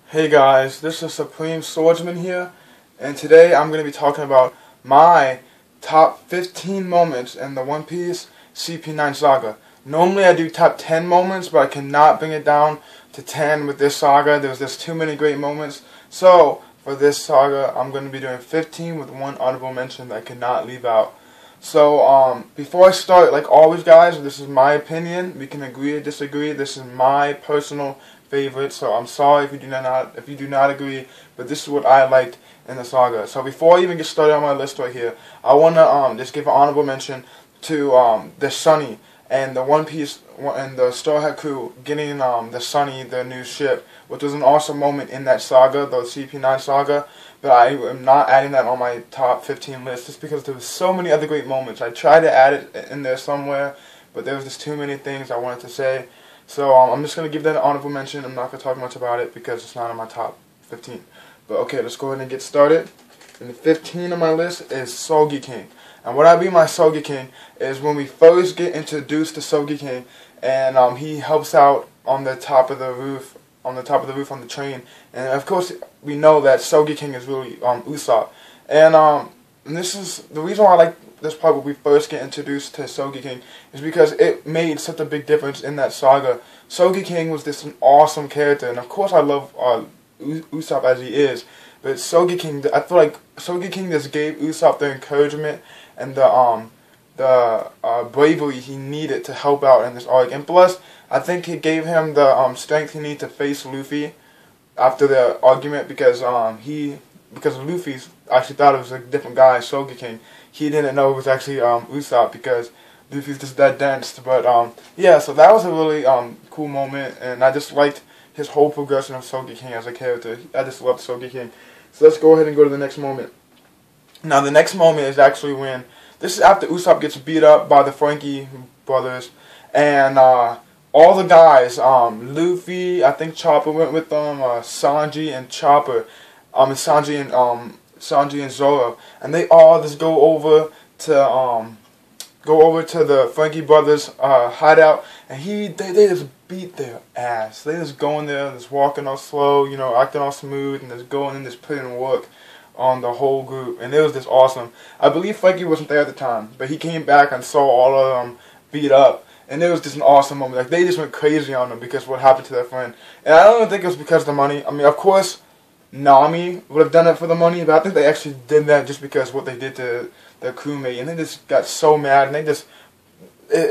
Hey guys, this is Supreme Swordsman here, and today I'm going to be talking about my top 15 moments in the One Piece CP9 saga. Normally I do top 10 moments, but I cannot bring it down to 10 with this saga. There's just too many great moments. So, for this saga, I'm going to be doing 15 with one honorable mention that I cannot leave out. So, before I start, like always guys, this is my opinion. We can agree or disagree. This is my personal favorite, so I'm sorry if you do not agree, but this is what I liked in the saga. So before I even get started on my list right here, I wanna just give an honorable mention to the Sunny and the One Piece and the Straw Hat crew getting the Sunny their new ship, which was an awesome moment in that saga, the CP9 saga. But I am not adding that on my top 15 list just because there was so many other great moments. I tried to add it in there somewhere, but there was just too many things I wanted to say. So I'm just going to give that an honorable mention. I'm not going to talk much about it because it's not in my top 15. But okay, let's go ahead and get started. And the 15 on my list is Sogi King. And what I mean by Sogi King is when we first get introduced to Sogi King, and he helps out on the top of the roof, on the train. And of course, we know that Sogi King is really Usopp. And this is the reason why I like this part where we first get introduced to Sogi King is because it made such a big difference in that saga. Sogi King was this an awesome character, and of course I love Usopp as he is, but Sogi King, I feel like Sogi King just gave Usopp the encouragement and the bravery he needed to help out in this arc, and plus I think it gave him the strength he needed to face Luffy after the argument because Luffy actually thought it was a different guy, Sogi King. He didn't know it was actually Usopp because Luffy's just that dense. But yeah, so that was a really cool moment, and I just liked his whole progression of Sogi King as a character. I just loved Sogi King. So let's go ahead and go to the next moment. Now the next moment is actually when this is after Usopp gets beat up by the Frankie brothers, and all the guys, Luffy, I think Chopper went with them, Sanji and Chopper, Sanji and Zoro, and they all just go over to the Frankie brothers hideout, and they just beat their ass. They just go in there, just walking all slow, you know, acting all smooth, and just going and just putting in work on the whole group, and it was just awesome. I believe Frankie wasn't there at the time, but he came back and saw all of them beat up, and it was just an awesome moment. Like, they just went crazy on them because what happened to their friend. And I don't think it was because of the money. I mean, of course, Nami would have done it for the money, but I think they actually did that just because what they did to their crewmate, and they just got so mad, and it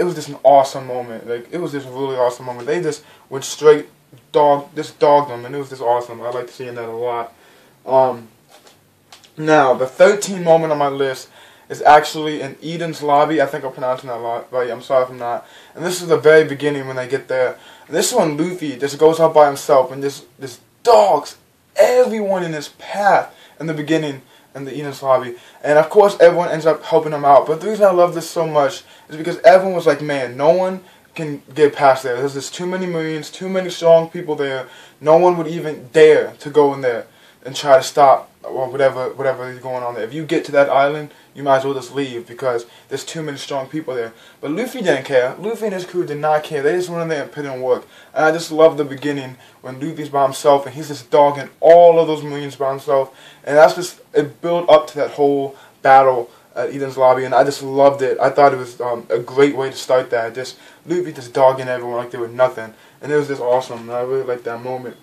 was just an awesome moment. Like, it was just a really awesome moment. They just went straight dogged them, and it was just awesome. I liked seeing that a lot. Now, the 13th moment on my list is actually in Eden's lobby. I think I'm pronouncing that right. I'm sorry if I'm not. And this is the very beginning when they get there. And this is when Luffy just goes out by himself and just dogs everyone in his path in the beginning in the Eden's lobby. And of course everyone ends up helping him out. But the reason I love this so much is because everyone was like, man, no one can get past there. There's just too many Marines, too many strong people there. No one would even dare to go in there and try to stop or whatever is going on there. If you get to that island, you might as well just leave because there's too many strong people there. But Luffy didn't care. Luffy and his crew did not care. They just went in there and put in work. And I just love the beginning when Luffy's by himself and he's just dogging all of those Marines by himself. And that's just, it built up to that whole battle at Eden's lobby, and I just loved it. I thought it was a great way to start that. Just Luffy just dogging everyone like they were nothing. And it was just awesome. And I really liked that moment.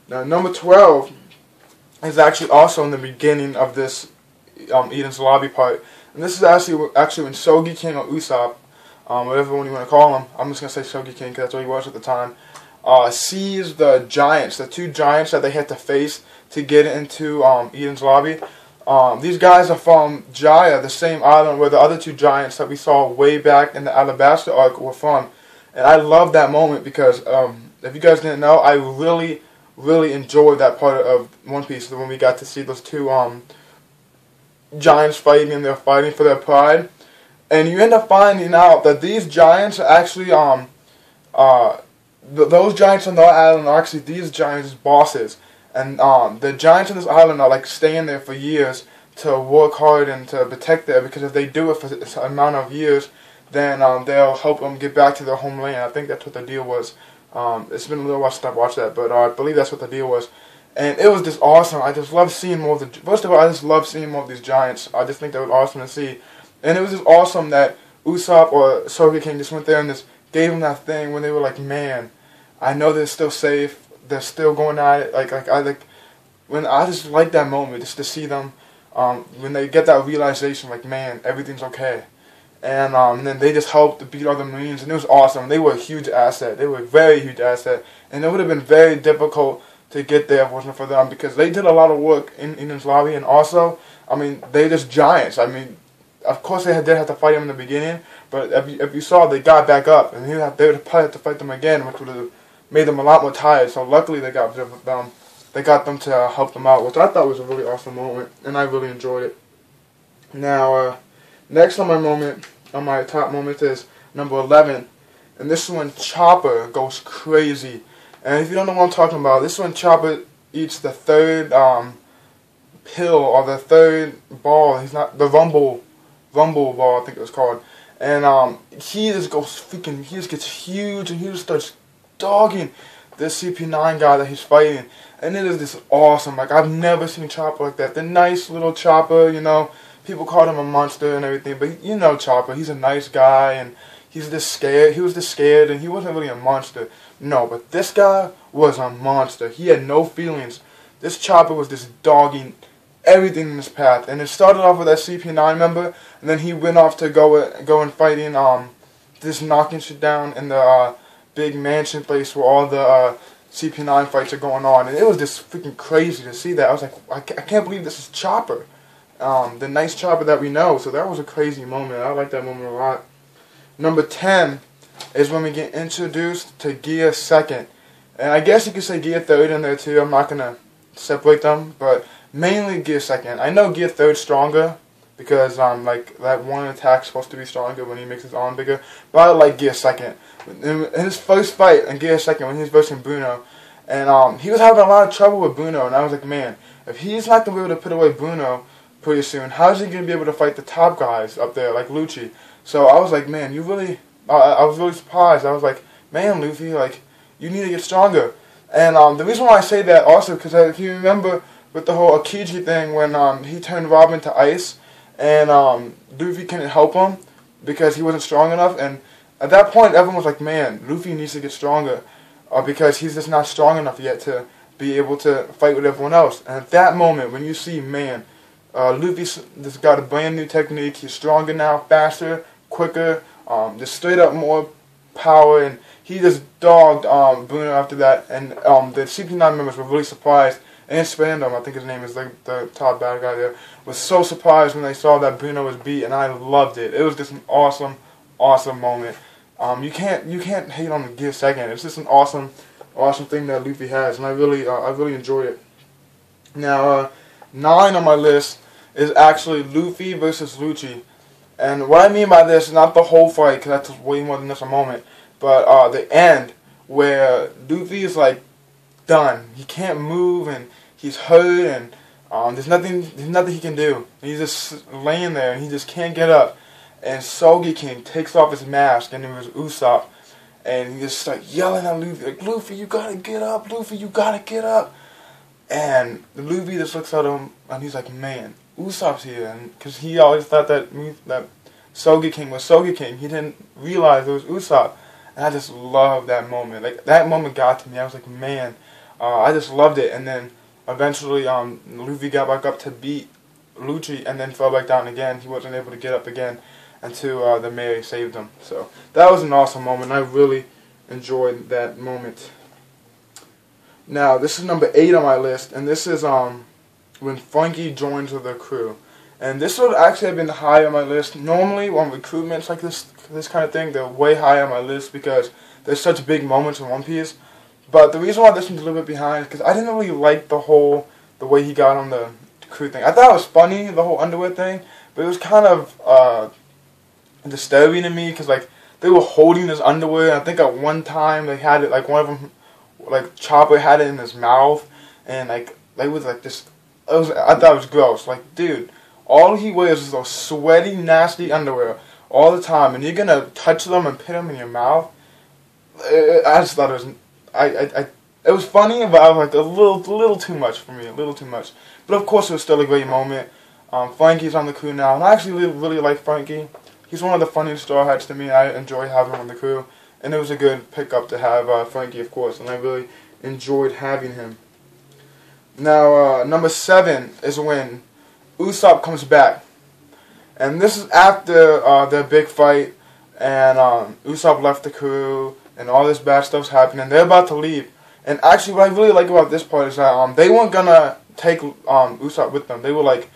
Now, number 12 is actually also in the beginning of this Eden's lobby part, and this is actually when Sogi King or Usopp, whatever one you want to call him, I'm just gonna say Sogi King because that's what he was at the time, sees the giants, the two giants that they had to face to get into Eden's lobby. These guys are from Jaya, the same island where the other two giants that we saw way back in the Alabasta arc were from, and I love that moment because if you guys didn't know, I really enjoyed that part of One Piece when we got to see those two giants fighting, and they're fighting for their pride. And you end up finding out that these giants are actually those giants on the island are actually these giants' bosses. And the giants on this island are like staying there for years to work hard and to protect there, because if they do it for a amount of years, then they'll help them get back to their homeland. I think that's what the deal was. It's been a little while since I watched that, but I believe that's what the deal was. And it was just awesome. I just love seeing more of the... First of all, I just love seeing more of these giants. I just think that was awesome to see. And it was just awesome that Usopp or Sogeking just went there and just gave him that thing when they were like, man, I know they're still safe. They're still going at it. When I just like that moment, just to see them, when they get that realization, like, man, everything's okay. And then they just helped to beat all the Marines, and it was awesome. They were a huge asset. They were a very huge asset. And it would have been very difficult to get there if it wasn't for them, because they did a lot of work in Enies Lobby, and also, I mean, they're just giants. I mean, of course they did have to fight them in the beginning, but if you saw, they got back up, and they would probably have to fight them again, which would have made them a lot more tired. So luckily they got them. They got them to help them out, which I thought was a really awesome moment, and I really enjoyed it. Now, next on my top moments is number 11, and this is when Chopper goes crazy. And if you don't know what I'm talking about, this is when Chopper eats the third pill, or the third ball. He's not the rumble ball, I think it was called. And he just gets huge, and he just starts dogging this CP9 guy that he's fighting. And it is just awesome. Like, I've never seen Chopper like that. The nice little Chopper, you know, people called him a monster and everything, but you know Chopper, he's a nice guy, and he's just scared. He was just scared, and he wasn't really a monster. No, but this guy was a monster. He had no feelings. This Chopper was just dogging everything in his path. And it started off with that CP9 member, and then he went off to go and fighting, just knocking shit down in the big mansion place where all the CP9 fights are going on. And it was just freaking crazy to see that. I was like, I can't believe this is Chopper. The nice Chopper that we know. So that was a crazy moment. I like that moment a lot. Number 10 is when we get introduced to Gear 2nd. And I guess you could say Gear 3rd in there too. I'm not going to separate them, but mainly Gear 2nd. I know Gear 3rd's stronger, because like that one attack's supposed to be stronger when he makes his arm bigger. But I like Gear 2nd. In his first fight in Gear 2nd, when he was versing Bruno, and he was having a lot of trouble with Bruno, and I was like, man, if he's not going to be able to put away Bruno pretty soon, how's he going to be able to fight the top guys up there, like Lucci? So I was like, man, you really... I was really surprised. I was like, man, Luffy, like, you need to get stronger. And the reason why I say that also, because if you remember with the whole Akiji thing, when he turned Robin to ice, and Luffy couldn't help him because he wasn't strong enough, and at that point everyone was like, man, Luffy needs to get stronger, because he's just not strong enough yet to be able to fight with everyone else. And at that moment, when you see, man, Luffy's just got a brand new technique, he's stronger now, faster, quicker, just straight up more power, and he just dogged Bruno after that. And the CP9 members were really surprised, and Spandam, I think his name is the top bad guy there, was so surprised when they saw that Bruno was beat, and I loved it. It was just an awesome, awesome moment. You can't hate on the Gear 2nd. It's just an awesome thing that Luffy has, and I really enjoy it. Now, 9 on my list is actually Luffy versus Lucci. And what I mean by this is not the whole fight, because that's way more than just a moment, but the end, where Luffy is like done. He can't move, and he's hurt, and there's nothing he can do. And he's just laying there, and he just can't get up. And Sogeking takes off his mask, and it was Usopp, and he just starts yelling at Luffy, like, Luffy, you gotta get up, Luffy, you gotta get up. And Luffy just looks at him, and he's like, man, Usopp's here, and because he always thought that Sogeking was Sogeking, he didn't realize it was Usopp, and I just loved that moment. Like, that moment got to me. I was like, man, I just loved it. And then eventually, Luffy got back up to beat Lucci, and then fell back down again. He wasn't able to get up again until the Mary saved him. So that was an awesome moment. I really enjoyed that moment. Now, this is number 8 on my list, and this is when Frankie joins the crew. And this would actually have been high on my list. Normally, on recruitments like this kind of thing, they're way high on my list because there's such big moments in One Piece. But the reason why this one's a little bit behind is because I didn't really like the way he got on the crew thing. I thought it was funny, the whole underwear thing, but it was kind of disturbing to me because, like, they were holding his underwear. And I think at one time they had it, like, one of them, like, Chopper had it in his mouth, and, like, they was, like, this, I thought it was gross. Like, dude, all he wears is those sweaty, nasty underwear all the time, and you're gonna touch them and put them in your mouth? I just thought it was, It was funny, but I was like a little too much for me, a little too much. But of course, it was still a great moment. Frankie's on the crew now, and I actually really like Frankie. He's one of the funniest Straw Hats to me. I enjoy having him on the crew, and it was a good pickup to have Frankie, of course, and I really enjoyed having him. Now, number 7 is when Usopp comes back, and this is after their big fight, and Usopp left the crew, and all this bad stuff's happening. They're about to leave, and actually, what I really like about this part is that they weren't gonna take Usopp with them. They were like,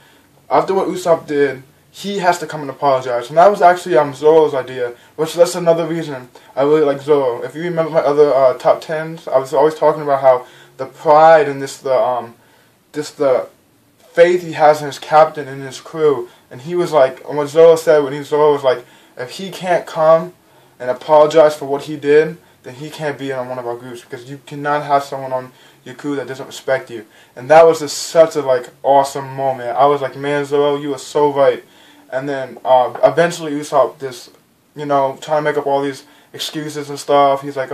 after what Usopp did, he has to come and apologize. And that was actually Zoro's idea, which that's another reason I really like Zoro. If you remember my other top 10s, I was always talking about how the pride and the faith he has in his captain and his crew. And he was like, and what Zoro said Zoro was like, if he can't come and apologize for what he did, then he can't be on one of our groups, because you cannot have someone on your crew that doesn't respect you. And that was just such a awesome moment. I was like, man, Zoro, you are so right. And then eventually Usopp just, trying to make up all these excuses and stuff. He's like,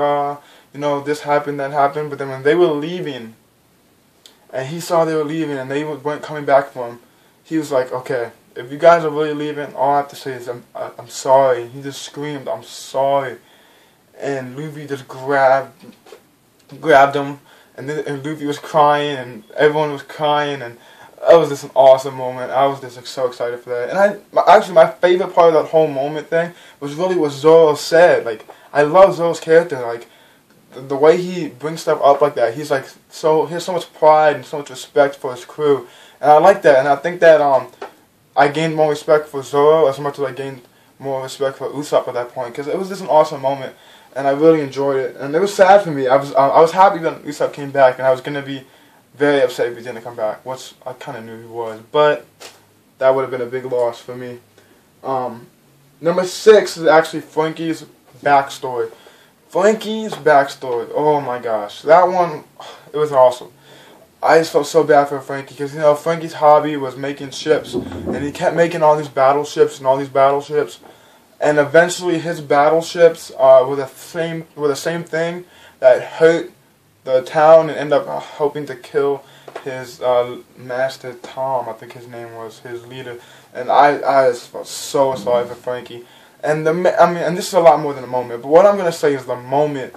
this happened, that happened. But then when they were leaving, and he saw they were leaving and they weren't coming back for him, he was like, okay, if you guys are really leaving, all I have to say is I'm sorry. He just screamed, I'm sorry. And Luffy just grabbed him, and Luffy was crying, and everyone was crying, and that was just an awesome moment. I was just so excited for that. And actually, my favorite part of that whole moment thing was really what Zoro said. I love Zoro's character. The way he brings stuff up like that. He's he has so much pride and so much respect for his crew. And I like that. And I think that I gained more respect for Zoro as much as I gained more respect for Usopp at that point. Because it was just an awesome moment. And I really enjoyed it. And it was sad for me. I was happy when Usopp came back. And I was going to be very upset if he didn't come back, which I kind of knew he was, but that would have been a big loss for me. Number 6 is actually Frankie's backstory. Frankie's backstory, oh my gosh, that one, it was awesome. I just felt so bad for Frankie, because Frankie's hobby was making ships, and he kept making all these battleships, and eventually his battleships were the same thing that hurt the town and end up hoping to kill his master Tom, I think his name was, his leader. And I just felt so sorry for Frankie. And and this is a lot more than a moment, but what I'm gonna say is the moment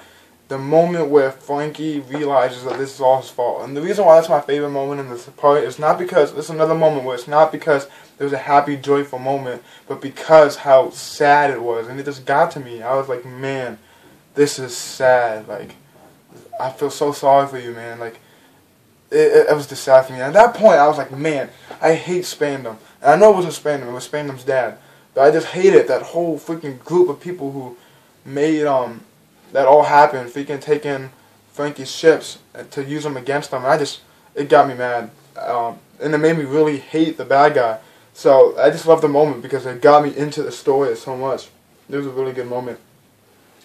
where Frankie realizes that this is all his fault. And the reason why that's my favorite moment in this part is not because there's another moment where it's not because there was a happy, joyful moment, but because how sad it was, and it just got to me. I was like, man, this is sad. I feel so sorry for you, man. It was just sad for me. And at that point, I was like, man, I hate Spandam. And I know it wasn't Spandam, it was Spandam's dad. But I just hated that whole freaking group of people who made that all happen, freaking taking Frankie's ships to use them against them. And it got me mad. And it made me really hate the bad guy. So I just loved the moment because it got me into the story so much. It was a really good moment.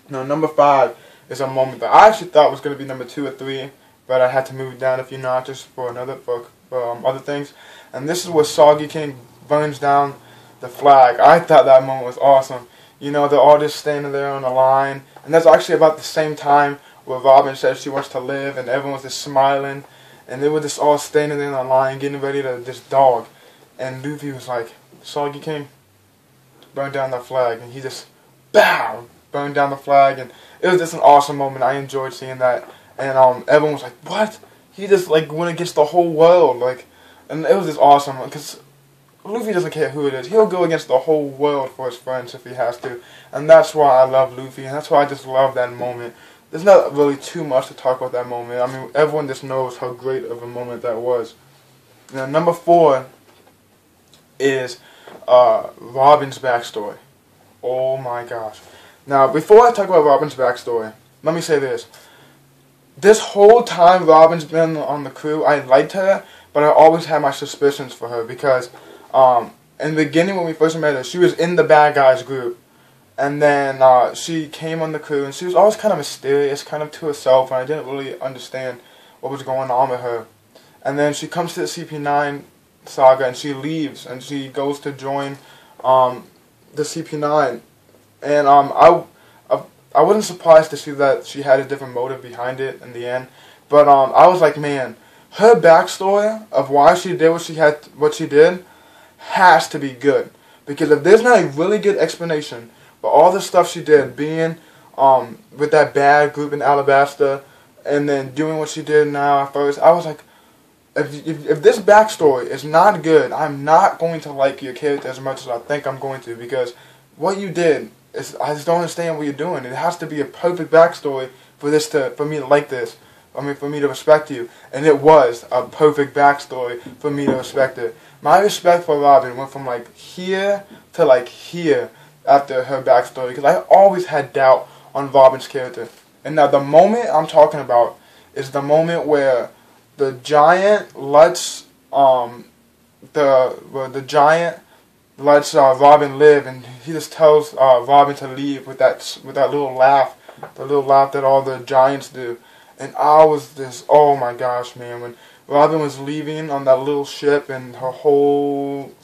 Now, number 5 is a moment that I actually thought was going to be number 2 or 3, but I had to move it down a few notches for other things. And this is where Soggy King burns down the flag. I thought that moment was awesome. They're all just standing there on the line, and that's actually about the same time where Robin says she wants to live, and everyone's just smiling, and they were just all standing there on the line, getting ready to just dog. And Luffy was like, Soggy King, burn down that flag, and he just, BOW! Burned down the flag, and it was just an awesome moment. I enjoyed seeing that, and everyone was like, what? He just went against the whole world, and it was just awesome, because Luffy doesn't care who it is. He'll go against the whole world for his friends if he has to, and that's why I love Luffy, and that's why I just love that moment. There's not really too much to talk about that moment. I mean, everyone just knows how great of a moment that was. Now, number 4 is Robin's backstory. Oh my gosh. Now, before I talk about Robin's backstory, let me say this. This whole time Robin's been on the crew, I liked her, but I always had my suspicions for her because in the beginning when we first met her, she was in the bad guys group. And then she came on the crew, and she was always kind of mysterious, kind of to herself, and I didn't really understand what was going on with her. And then she comes to the CP9 saga, and she leaves, and she goes to join the CP9. And I wasn't surprised to see that she had a different motive behind it in the end, But I was like, man, her backstory of why she did what she did has to be good. Because if there's not a really good explanation for all the stuff she did, being with that bad group in Alabasta, and then doing what she did now at first, I was like, if this backstory is not good, I'm not going to like your character as much as I think I'm going to, because what you did is, I just don't understand what you're doing. It has to be a perfect backstory for me to like this. I mean, for me to respect you. And it was a perfect backstory for me to respect her. My respect for Robin went from like here to like here after her backstory, because I always had doubt on Robin's character. And now the moment I'm talking about is the moment where the giant lets Robin live, and he just tells Robin to leave with that little laugh, the little laugh that all the giants do. And I was just, oh my gosh, man, when Robin was leaving on that little ship and her whole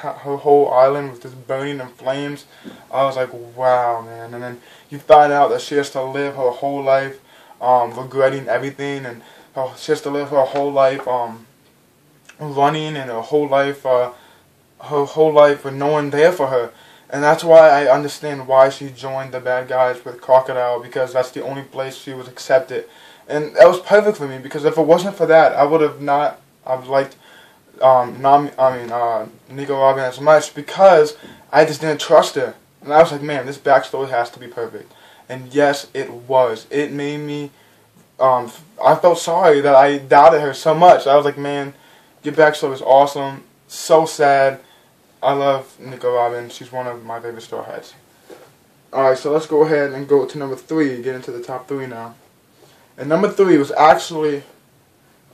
island was just burning in flames, I was like, wow, man. And then you find out that she has to live her whole life regretting everything, and she has to live her whole life running, and her whole life with no one there for her. And that's why I understand why she joined the bad guys with Crocodile, because that's the only place she was accepted. And that was perfect for me, because if it wasn't for that, I would have not liked Nico Robin as much, because I just didn't trust her. And I was like, man, this backstory has to be perfect. And yes, it was. It made me, I felt sorry that I doubted her so much. I was like, man, your backstory is awesome. So sad. I love Nico Robin. She's one of my favorite Straw Hats. Alright, so let's go ahead and go to number 3, get into the top 3 now. And number 3 was actually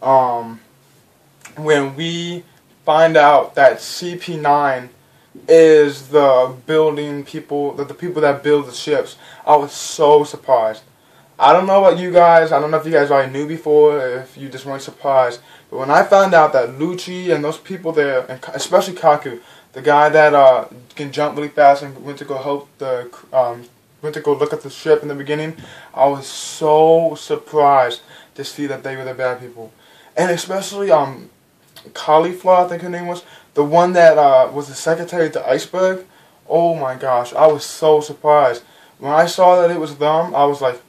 when we find out that CP9 is the building people, the people that build the ships. I was so surprised. I don't know about you guys. I don't know if you guys already knew before, or if you just weren't surprised. But when I found out that Lucci and those people there, and especially Kaku, the guy that can jump really fast and went to go help went to go look at the ship in the beginning, I was so surprised to see that they were the bad people. And especially Cauliflower, I think her name was, the one that was the secretary to Iceberg. Oh my gosh, I was so surprised. When I saw that it was them, I was like,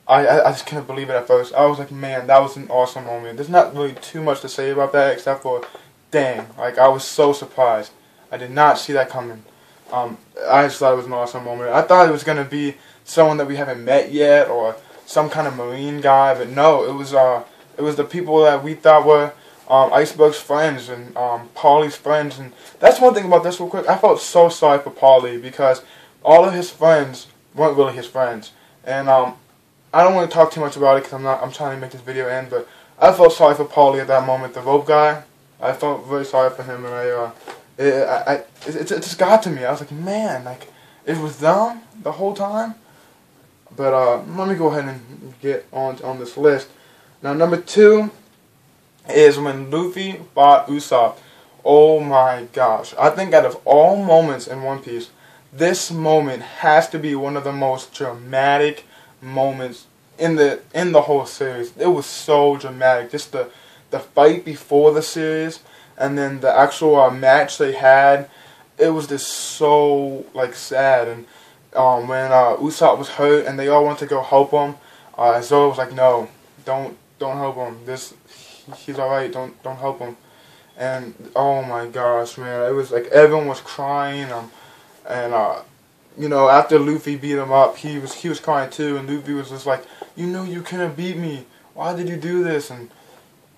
I just couldn't believe it at first. I was like, man, that was an awesome moment. There's not really too much to say about that, except for, dang, like, I was so surprised. I did not see that coming. I just thought it was an awesome moment. I thought it was going to be someone that we haven't met yet, or some kind of Marine guy, but no, it was the people that we thought were Iceberg's friends and Paulie's friends. And that's one thing about this real quick. I felt so sorry for Paulie, because all of his friends weren't really his friends. And I don't want to talk too much about it, because I'm trying to make this video end, but I felt sorry for Paulie at that moment. The rope guy, I felt very sorry for him, and it just got to me. I was like, man, like, it was them the whole time. But let me go ahead and get on this list. Now, number 2 is when Luffy fought Usopp. Oh my gosh. I think out of all moments in One Piece, this moment has to be one of the most dramatic moments in the whole series. It was so dramatic. Just the fight before the series, and then the actual match they had. It was just so, like, sad. And when Usopp was hurt and they all went to go help him, Zoro was like, no, don't help him. He's alright, don't help him. And oh my gosh, man, it was like everyone was crying, and you know, after Luffy beat him up, he was crying too, and Luffy was just like, you know, you couldn't beat me. Why did you do this? And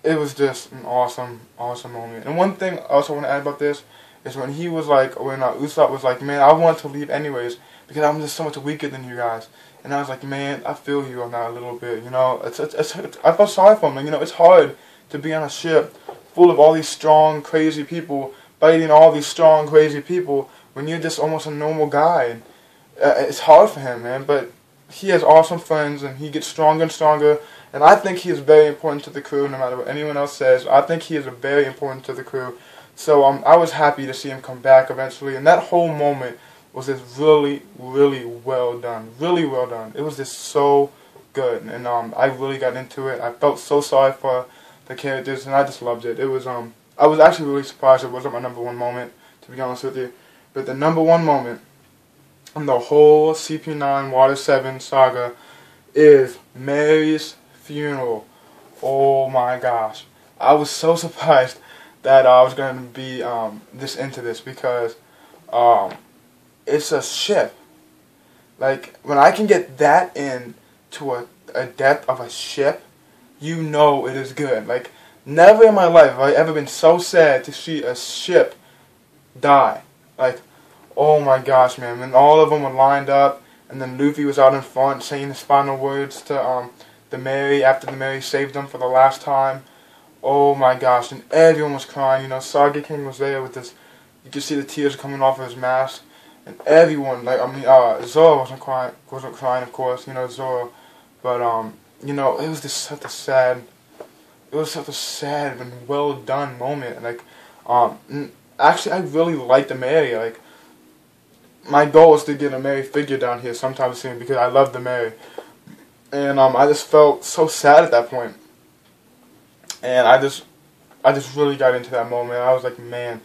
it was just an awesome moment. And one thing I also want to add about this is when he was like, when Usopp was like, man, I want to leave anyways, because I'm just so much weaker than you guys. And I was like, man, I feel you on that a little bit, you know. I felt sorry for him. Like, you know, it's hard to be on a ship full of all these strong, crazy people, fighting all these strong, crazy people, when you're just almost a normal guy. And, it's hard for him, man, but he has awesome friends, and he gets stronger and stronger, and I think he is very important to the crew, no matter what anyone else says. I think he is very important to the crew. So I was happy to see him come back eventually, and that whole moment was just really, really well done. Really well done. It was just so good, and I really got into it. I felt so sorry for the characters, and I just loved it. It was I was actually really surprised it wasn't my number one moment, to be honest with you. But the number one moment in the whole CP9 Water 7 saga is Mary's funeral. Oh my gosh. I was so surprised that I was going to be this into this, because it's a ship. Like, when I can get that in to a depth of a ship, you know it is good. Like, never in my life have I ever been so sad to see a ship die. Like, oh my gosh, man. When all of them were lined up, and then Luffy was out in front saying his final words to the Mary after the Mary saved them for the last time. Oh my gosh, and everyone was crying. You know, Saga King was there with this. You could see the tears coming off of his mask, and everyone, like, I mean, Zoro wasn't crying, of course. You know, Zoro, but you know, it was just such a sad. It was such a sad and well done moment. Like, actually, I really liked the Mary. Like, my goal is to get a Mary figure down here sometime soon, because I love the Mary. And I just felt so sad at that point. And I just really got into that moment. I was like, man,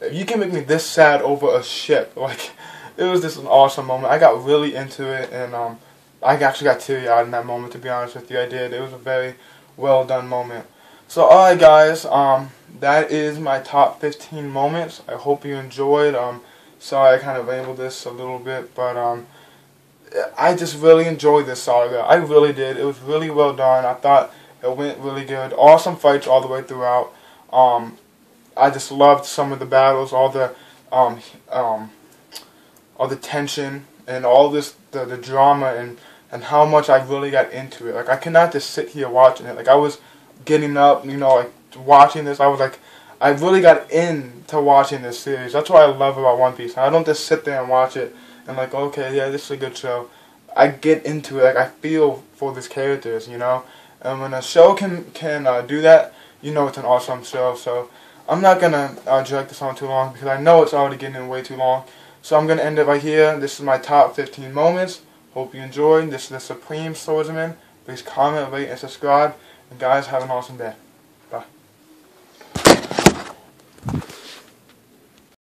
if you can make me this sad over a ship, like, it was just an awesome moment. I got really into it, and I actually got teary-eyed in that moment, to be honest with you. I did. It was a very well done moment. So, alright guys, that is my top 15 moments. I hope you enjoyed. Sorry I kind of rambled this a little bit, but I just really enjoyed this saga. I really did. It was really well done. I thought it went really good. Awesome fights all the way throughout. I just loved some of the battles, all the tension and all this the drama and how much I really got into it. Like, I cannot just sit here watching it. Like, I was getting up, you know, like, watching this. I was like, I really got into watching this series. That's what I love about One Piece. I don't just sit there and watch it and like, okay, yeah, this is a good show. I get into it. Like, I feel for these characters, you know. And when a show can do that, you know it's an awesome show. So I'm not gonna drag this on too long, because I know it's already getting way too long. So I'm gonna end it right here. This is my top 15 moments. Hope you enjoyed. This is the Supreme Swordsman. Please comment, rate, and subscribe. And guys, have an awesome day.